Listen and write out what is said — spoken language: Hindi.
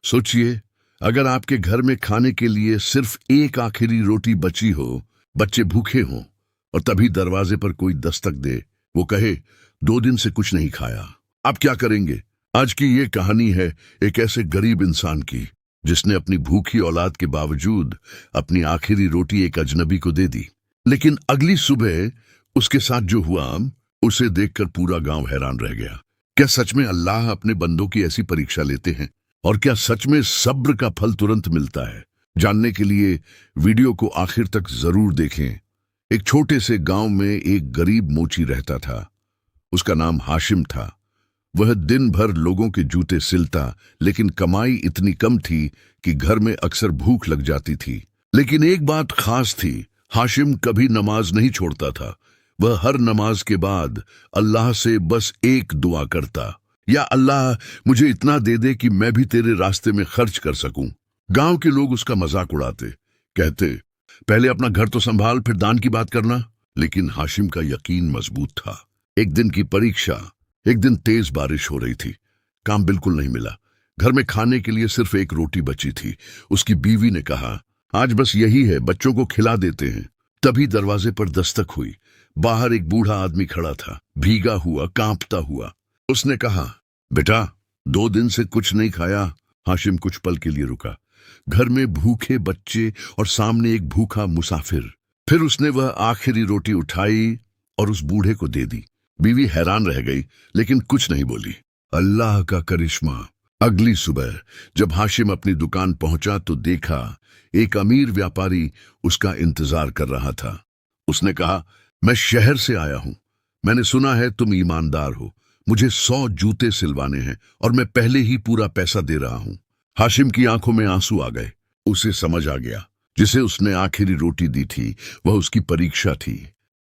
सोचिए, अगर आपके घर में खाने के लिए सिर्फ एक आखिरी रोटी बची हो, बच्चे भूखे हों और तभी दरवाजे पर कोई दस्तक दे, वो कहे 2 दिन से कुछ नहीं खाया, आप क्या करेंगे? आज की ये कहानी है एक ऐसे गरीब इंसान की जिसने अपनी भूखी औलाद के बावजूद अपनी आखिरी रोटी एक अजनबी को दे दी। लेकिन अगली सुबह उसके साथ जो हुआ, उसे देखकर पूरा गांव हैरान रह गया। क्या सच में अल्लाह अपने बंदों की ऐसी परीक्षा लेते हैं? और क्या सच में सब्र का फल तुरंत मिलता है? जानने के लिए वीडियो को आखिर तक जरूर देखें। एक छोटे से गांव में एक गरीब मोची रहता था। उसका नाम हाशिम था। वह दिन भर लोगों के जूते सिलता, लेकिन कमाई इतनी कम थी कि घर में अक्सर भूख लग जाती थी। लेकिन एक बात खास थी, हाशिम कभी नमाज नहीं छोड़ता था। वह हर नमाज के बाद अल्लाह से बस एक दुआ करता, या अल्लाह मुझे इतना दे दे कि मैं भी तेरे रास्ते में खर्च कर सकूं। गांव के लोग उसका मजाक उड़ाते, कहते पहले अपना घर तो संभाल, फिर दान की बात करना। लेकिन हाशिम का यकीन मजबूत था। एक दिन की परीक्षा। एक दिन तेज बारिश हो रही थी। काम बिल्कुल नहीं मिला। घर में खाने के लिए सिर्फ एक रोटी बची थी। उसकी बीवी ने कहा, आज बस यही है, बच्चों को खिला देते हैं। तभी दरवाजे पर दस्तक हुई। बाहर एक बूढ़ा आदमी खड़ा था, भीगा हुआ, कांपता हुआ। उसने कहा, बेटा 2 दिन से कुछ नहीं खाया। हाशिम कुछ पल के लिए रुका। घर में भूखे बच्चे और सामने एक भूखा मुसाफिर। फिर उसने वह आखिरी रोटी उठाई और उस बूढ़े को दे दी। बीवी हैरान रह गई, लेकिन कुछ नहीं बोली। अल्लाह का करिश्मा। अगली सुबह जब हाशिम अपनी दुकान पहुंचा तो देखा एक अमीर व्यापारी उसका इंतजार कर रहा था। उसने कहा, मैं शहर से आया हूं। मैंने सुना है तुम ईमानदार हो। मुझे 100 जूते सिलवाने हैं और मैं पहले ही पूरा पैसा दे रहा हूं। हाशिम की आंखों में आंसू आ गए। उसे समझ आ गया, जिसे उसने आखिरी रोटी दी थी वह उसकी परीक्षा थी।